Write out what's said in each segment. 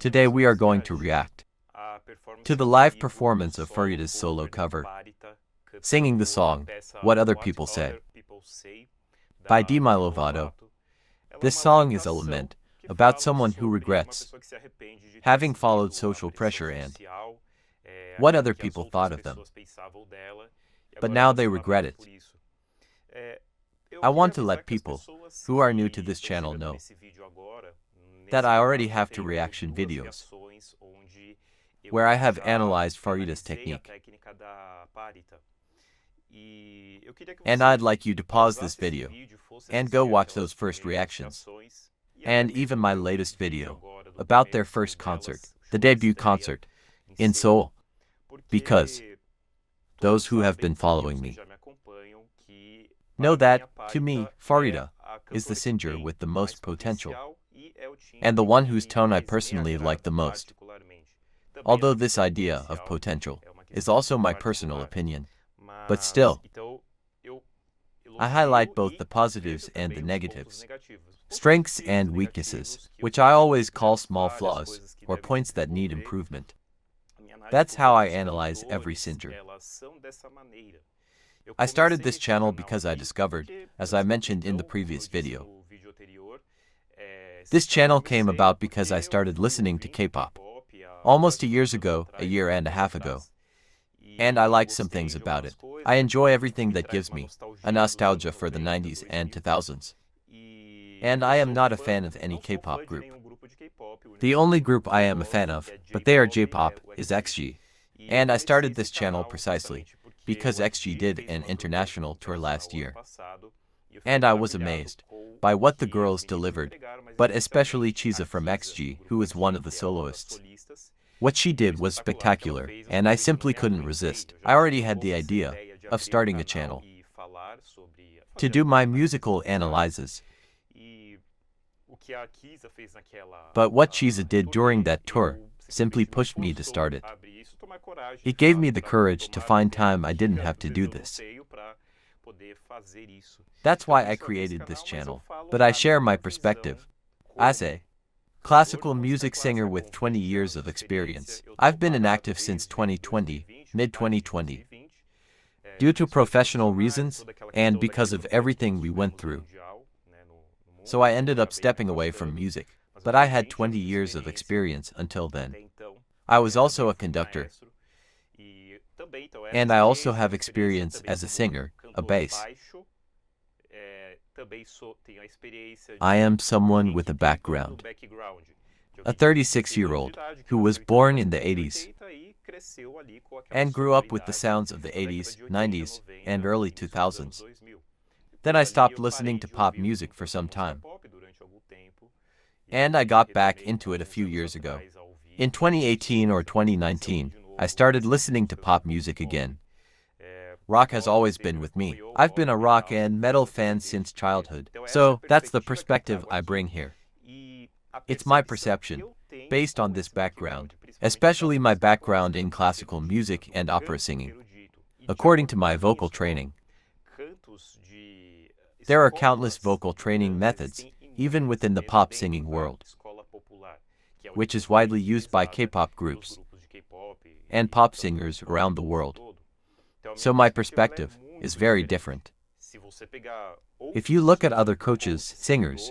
Today we are going to react to the live performance of Pharita's solo cover, singing the song, What Other People Say, by Demi Lovato. This song is a lament about someone who regrets having followed social pressure and what other people thought of them, but now they regret it. I want to let people who are new to this channel know that I already have 2 reaction videos where I have analyzed Pharita's technique. And I'd like you to pause this video and go watch those first reactions, and even my latest video about their first concert, the debut concert, in Seoul, because those who have been following me know that, to me, Pharita is the singer with the most potential, and the one whose tone I personally like the most. Although this idea of potential is also my personal opinion, but still, I highlight both the positives and the negatives, strengths and weaknesses, which I always call small flaws or points that need improvement. That's how I analyze every singer. I started this channel because I discovered, as I mentioned in the previous video, this channel came about because I started listening to K-pop almost 2 years ago, a year and a half ago, and I liked some things about it. I enjoy everything that gives me a nostalgia for the 90s and 2000s. And I am not a fan of any K-pop group. The only group I am a fan of, but they are J-pop, is XG. And I started this channel precisely because XG did an international tour last year. And I was amazed by what the girls delivered, but especially Chiza from XG, who is one of the soloists. What she did was spectacular, and I simply couldn't resist. I already had the idea of starting a channel to do my musical analyses. But what Chiza did during that tour simply pushed me to start it. It gave me the courage to find time I didn't have to do this. That's why I created this channel, but I share my perspective. As a classical music singer with 20 years of experience, I've been inactive since 2020, mid-2020, due to professional reasons and because of everything we went through. So I ended up stepping away from music, but I had 20 years of experience until then. I was also a conductor, and I also have experience as a singer, a bass. I am someone with a background, a 36-year-old who was born in the 80s and grew up with the sounds of the 80s, 90s, and early 2000s. Then I stopped listening to pop music for some time, and I got back into it a few years ago. In 2018 or 2019, I started listening to pop music again. Rock has always been with me. I've been a rock and metal fan since childhood, so that's the perspective I bring here. It's my perception, based on this background, especially my background in classical music and opera singing. According to my vocal training, there are countless vocal training methods, even within the pop singing world, which is widely used by K-pop groups and pop singers around the world. So my perspective is very different. If you look at other coaches, singers,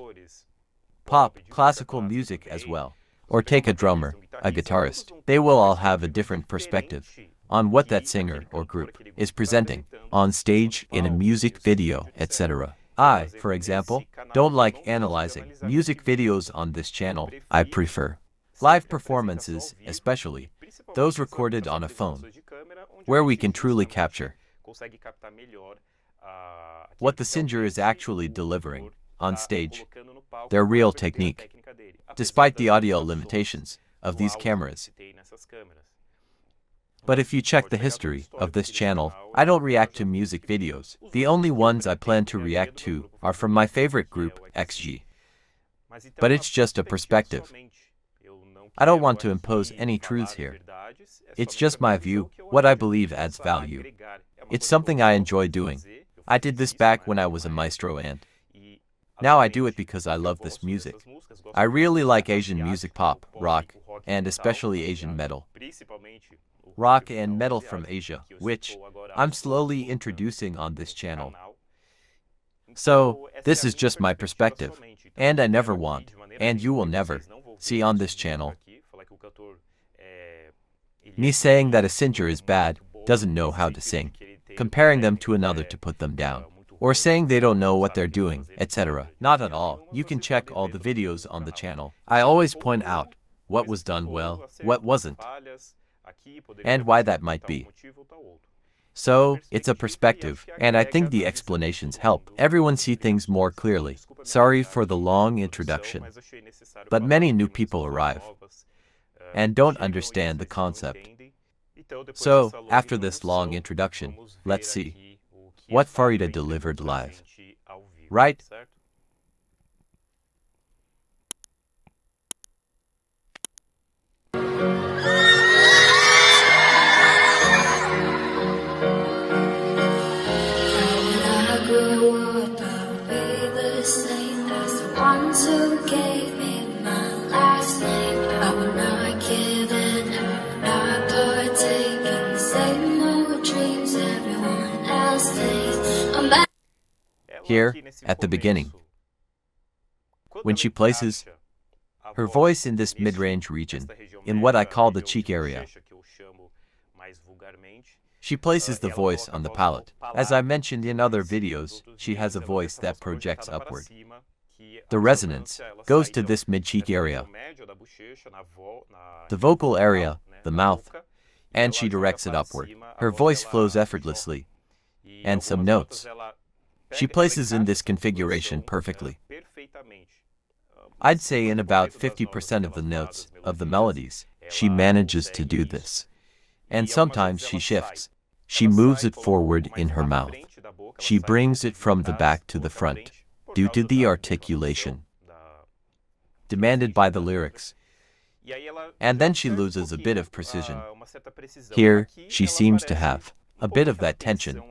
pop, classical music as well, or take a drummer, a guitarist, they will all have a different perspective on what that singer or group is presenting on stage, in a music video, etc. I, for example, don't like analyzing music videos on this channel. I prefer live performances, especially those recorded on a phone, where we can truly capture what the singer is actually delivering on stage, their real technique, despite the audio limitations of these cameras. But if you check the history of this channel, I don't react to music videos. The only ones I plan to react to are from my favorite group, XG. But it's just a perspective. I don't want to impose any truths here. It's just my view, what I believe adds value. It's something I enjoy doing. I did this back when I was a maestro and Now I do it because I love this music. I really like Asian music, pop, rock, and especially Asian metal. Rock and metal from Asia, which I'm slowly introducing on this channel. So, this is just my perspective, and I never want, and you will never, see on this channel. Me saying that a singer is bad, doesn't know how to sing, comparing them to another to put them down, or saying they don't know what they're doing, etc. Not at all. You can check all the videos on the channel. I always point out what was done well, what wasn't, and why that might be. So, it's a perspective, and I think the explanations help everyone see things more clearly. Sorry for the long introduction, but many new people arrive and don't understand the concept. So, after this long introduction, let's see what Pharita delivered live. Right? Who gave me my last name? I will not give in, I will not partake in the same old dreams everyone else takes. I'm back. Here, at the beginning, when she places her voice in this mid-range region, in what I call the cheek area, she places the voice on the palate. As I mentioned in other videos, she has a voice that projects upward. The resonance goes to this mid-cheek area, the vocal area, the mouth, and she directs it upward. Her voice flows effortlessly, and some notes she places in this configuration perfectly. I'd say in about 50% of the notes of the melodies, she manages to do this. And sometimes she shifts. She moves it forward in her mouth. She brings it from the back to the front, due to the articulation demanded by the lyrics. And then she loses a bit of precision. Here, she seems to have a bit of that tension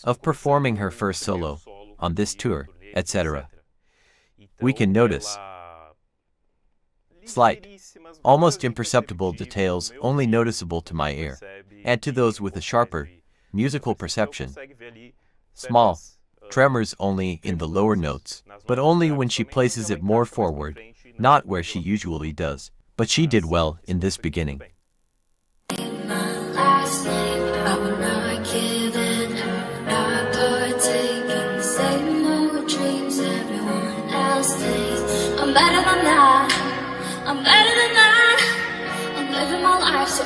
of performing her first solo on this tour, etc. We can notice slight, almost imperceptible details only noticeable to my ear, and to those with a sharper musical perception. Small tremors only in the lower notes, but only when she places it more forward, not where she usually does. But she did well in this beginning. I'm better than that. I'm better than that. I'm living my life so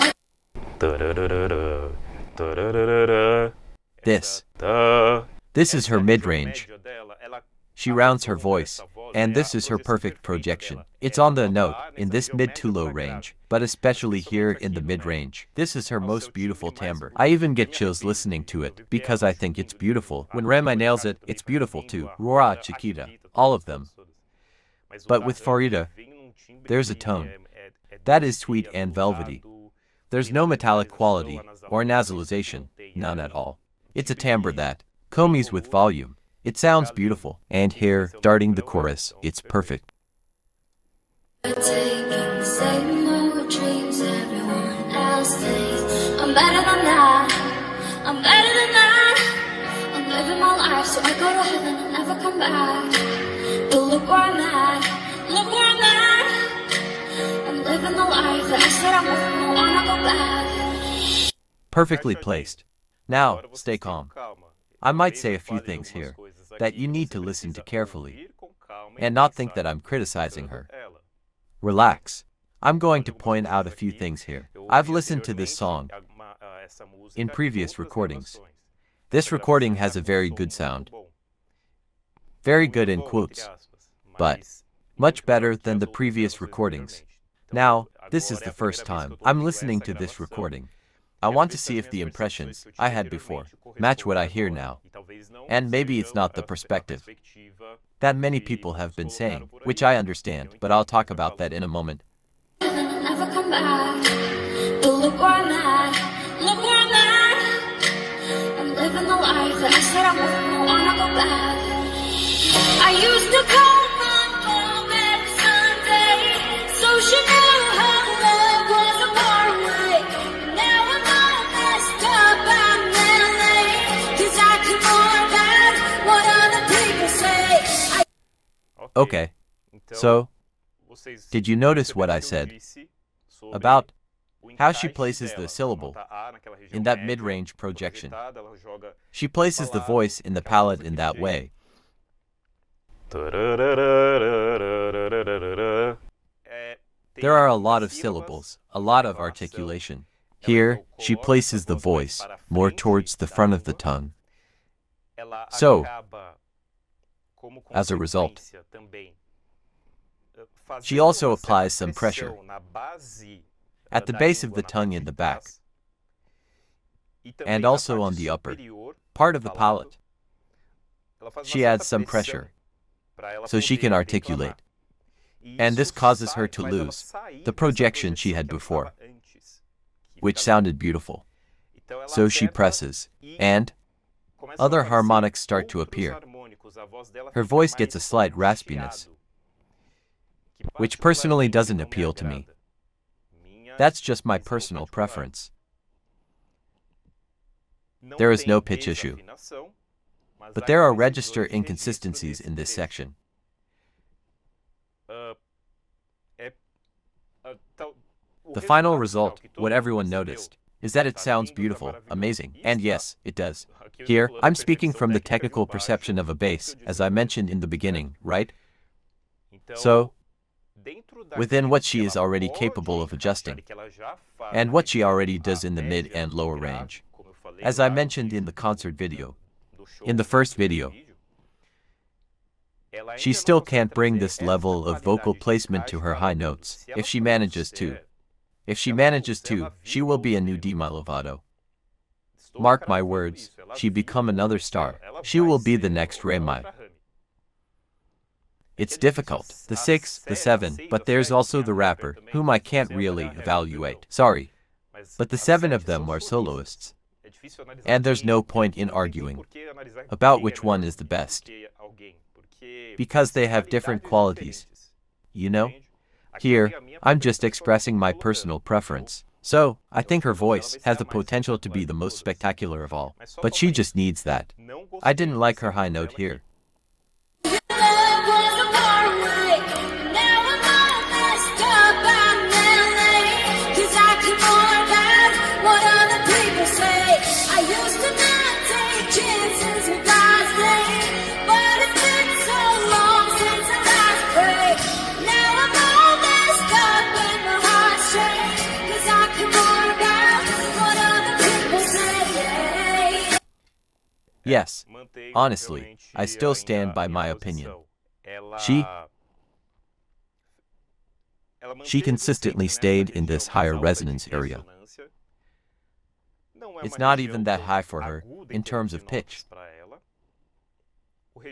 This is her mid-range. She rounds her voice, and this is her perfect projection. It's on the note, in this mid to low range, but especially here in the mid-range. This is her most beautiful timbre. I even get chills listening to it, because I think it's beautiful. When Rema nails it, it's beautiful too. Rora, Chiquita, all of them. But with Pharita, there's a tone that is sweet and velvety. There's no metallic quality or nasalization, none at all. It's a timbre that commies with volume. It sounds beautiful, and here, starting the chorus, it's perfect. I'm better than that. I'm better than that. I'm living my life so I go to heaven and never come back. But look where I'm at. Look where I'm at. I'm living the life that I said I wouldn't wanna go back. Perfectly placed. Now, stay calm. I might say a few things here that you need to listen to carefully and not think that I'm criticizing her. Relax. I'm going to point out a few things here. I've listened to this song in previous recordings. This recording has a very good sound. Very good in quotes, but much better than the previous recordings. Now, this is the first time I'm listening to this recording. I want to see if the impressions I had before match what I hear now. And maybe it's not the perspective that many people have been saying, which I understand, but I'll talk about that in a moment. Never come back. But look where I'm at. Look where I'm at. I'm living the life that I said I wouldn't wanna go back. I used to call my mom every Sunday, so she knew her love wasn't far away. Now I'm all messed up, I'm LA, 'cause I can work out what other people say. Okay, so, did you notice what I said about how she places the syllable in that mid-range projection? She places the voice in the palette in that way. There are a lot of syllables, a lot of articulation. Here, she places the voice more towards the front of the tongue. So, as a result, she also applies some pressure at the base of the tongue in the back, and also on the upper part of the palate. She adds some pressure so she can articulate, and this causes her to lose the projection she had before, which sounded beautiful. So she presses, and other harmonics start to appear. Her voice gets a slight raspiness, which personally doesn't appeal to me. That's just my personal preference. There is no pitch issue, but there are register inconsistencies in this section. The final result, what everyone noticed, is that it sounds beautiful, amazing, and yes, it does. Here, I'm speaking from the technical perception of a bass, as I mentioned in the beginning, right? So, within what she is already capable of adjusting, and what she already does in the mid and lower range, as I mentioned in the concert video, in the first video, she still can't bring this level of vocal placement to her high notes. If she manages to, she will be a new Demi Lovato. Mark my words, she become another star. She will be the next Remy. It's difficult, the 6, the 7, but there's also the rapper, whom I can't really evaluate. Sorry, but the 7 of them are soloists. And there's no point in arguing about which one is the best, because they have different qualities, you know? Here, I'm just expressing my personal preference. So, I think her voice has the potential to be the most spectacular of all, but she just needs that. I didn't like her high note here. Yes, honestly, I still stand by my opinion. She consistently stayed in this higher resonance area. It's not even that high for her, in terms of pitch.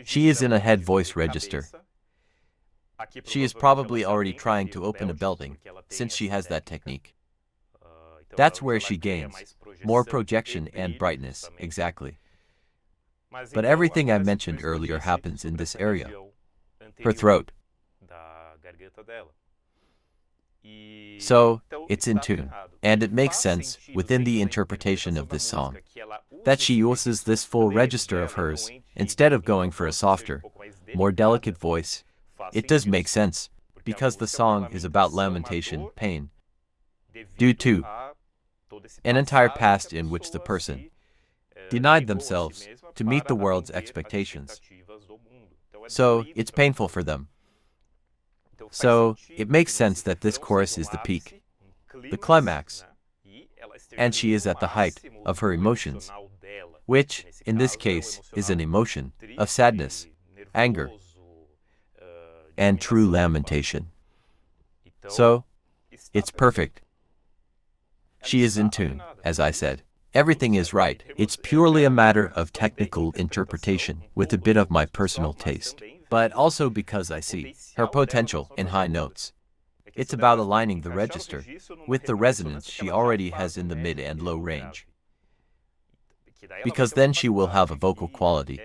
She is in a head voice register. She is probably already trying to open a belting, since she has that technique. That's where she gains more projection and brightness, exactly. But everything I mentioned earlier happens in this area, her throat. So, it's in tune, and it makes sense, within the interpretation of this song, that she uses this full register of hers, instead of going for a softer, more delicate voice. It does make sense, because the song is about lamentation, pain, due to an entire past in which the person denied themselves to meet the world's expectations. So, it's painful for them. So, it makes sense that this chorus is the peak, the climax, and she is at the height of her emotions, which, in this case, is an emotion of sadness, anger, and true lamentation. So, it's perfect. She is in tune, as I said. Everything is right. It's purely a matter of technical interpretation, with a bit of my personal taste, but also because I see her potential in high notes. It's about aligning the register with the resonance she already has in the mid and low range, because then she will have a vocal quality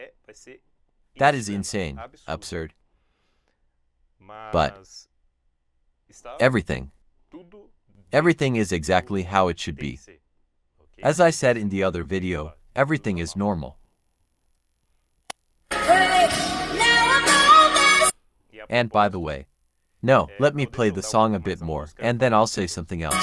That is insane, absurd. But everything is exactly how it should be. As I said in the other video, everything is normal. And by the way, no, let me play the song a bit more, and then I'll say something else.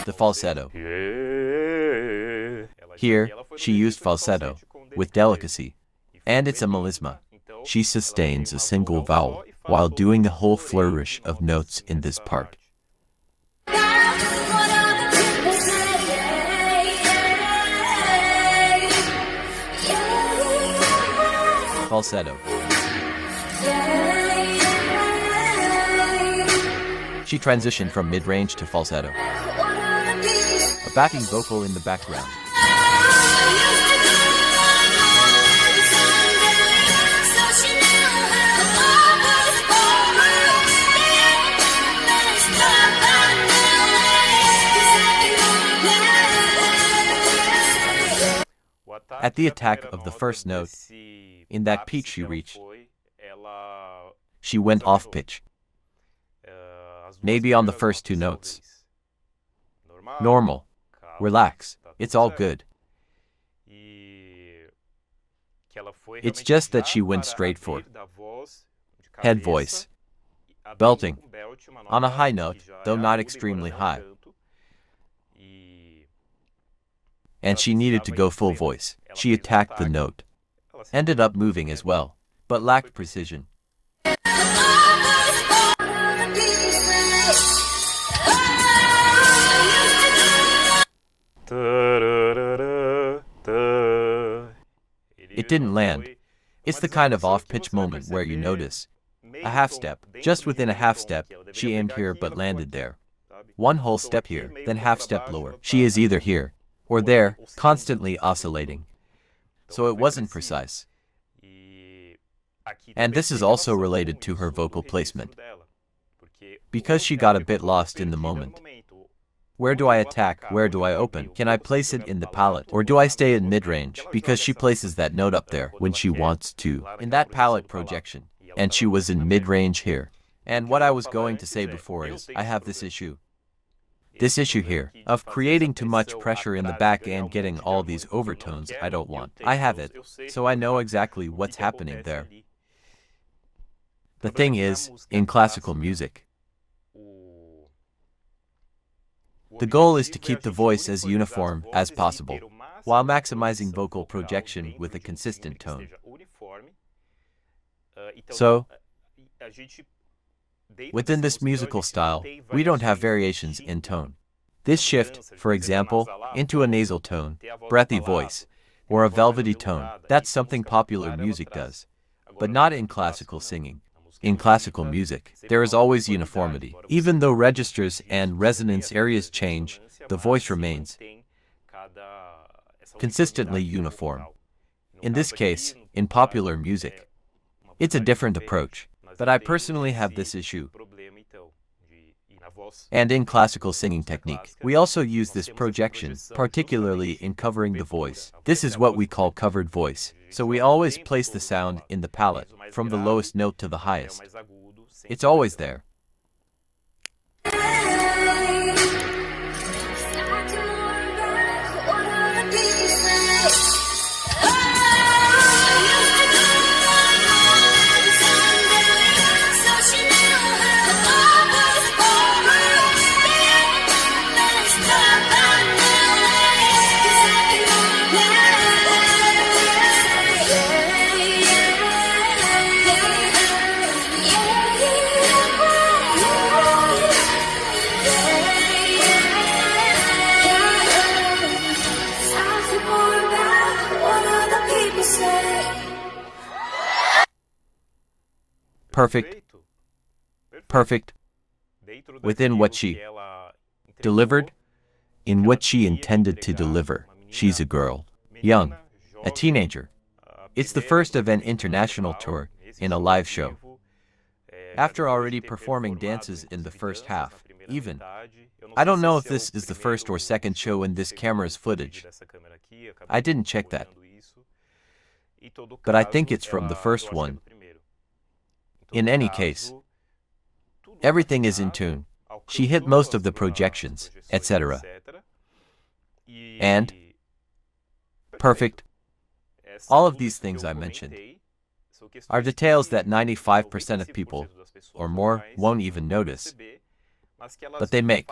The falsetto. Here, she used falsetto with delicacy, and it's a melisma. She sustains a single vowel while doing a whole flourish of notes in this part. Falsetto. She transitioned from mid-range to falsetto. A backing vocal in the background. At the attack of the first note, in that pitch she reached, she went off pitch. Maybe on the first two notes. Normal. Relax. It's all good. It's just that she went straight for head voice, belting, on a high note, though not extremely high. And she needed to go full voice. She attacked the note. Ended up moving as well, but lacked precision. It didn't land. It's the kind of off-pitch moment where you notice a half step. Just within a half step, she aimed here but landed there. One whole step here, then half step lower. She is either here or there, constantly oscillating. So it wasn't precise. And this is also related to her vocal placement, because she got a bit lost in the moment. Where do I attack? Where do I open? Can I place it in the palette? Or do I stay in mid-range? Because she places that note up there when she wants to, in that palette projection. And she was in mid-range here. And what I was going to say before is, I have this issue. This issue here, of creating too much pressure in the back and getting all these overtones I don't want. I have it, so I know exactly what's happening there. The thing is, in classical music, the goal is to keep the voice as uniform as possible, while maximizing vocal projection with a consistent tone. So, within this musical style, we don't have variations in tone. This shift, for example, into a nasal tone, breathy voice, or a velvety tone, that's something popular music does, but not in classical singing. In classical music, there is always uniformity. Even though registers and resonance areas change, the voice remains consistently uniform. In this case, in popular music, it's a different approach. But I personally have this issue. And in classical singing technique, we also use this projection, particularly in covering the voice. This is what we call covered voice. So we always place the sound in the palette, from the lowest note to the highest. It's always there. Perfect, within what she delivered, in what she intended to deliver. She's a girl, young, a teenager. It's the first of an international tour in a live show. after already performing dances in the first half, even. I don't know if this is the first or second show in this camera's footage. I didn't check that. But I think it's from the first one. In any case, everything is in tune. She hit most of the projections, etc. And perfect. All of these things I mentioned are details that 95% of people, or more, won't even notice. But they make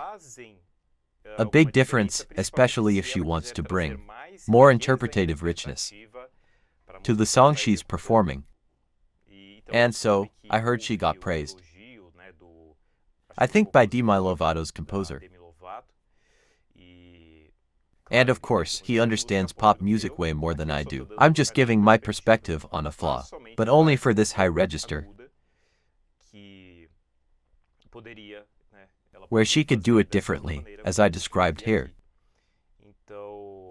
a big difference, especially if she wants to bring more interpretative richness to the song she's performing. And so, I heard she got praised. I think by Demi Lovato's composer. And of course, he understands pop music way more than I do. I'm just giving my perspective on a flaw, but only for this high register, where she could do it differently, as I described here.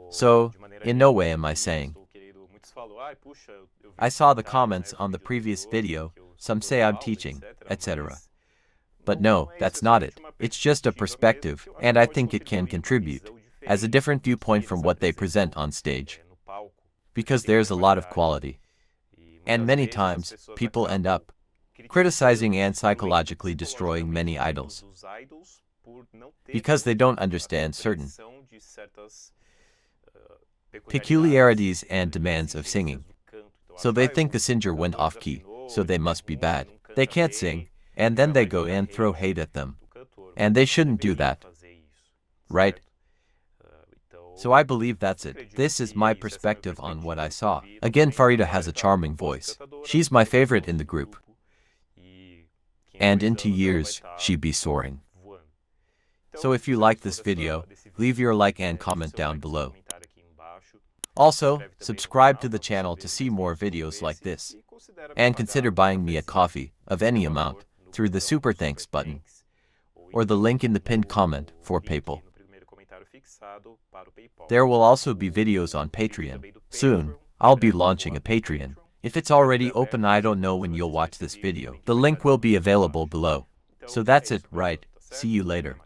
So, in no way am I saying. I saw the comments on the previous video, some say I'm teaching, etc. But no, that's not it. It's just a perspective, and I think it can contribute as a different viewpoint from what they present on stage. Because there's a lot of quality. And many times, people end up criticizing and psychologically destroying many idols because they don't understand certain peculiarities and demands of singing. So they think the singer went off key, so they must be bad. They can't sing, and then they go and throw hate at them. And they shouldn't do that. Right? So I believe that's it. This is my perspective on what I saw. Again, Pharita has a charming voice. She's my favorite in the group. And in 2 years, she'd be soaring. So if you like this video, leave your like and comment down below. Also, subscribe to the channel to see more videos like this. And consider buying me a coffee, of any amount, through the Super Thanks button, or the link in the pinned comment for PayPal. There will also be videos on Patreon. Soon, I'll be launching a Patreon. If it's already open, I don't know when you'll watch this video. The link will be available below. So that's it, right? See you later.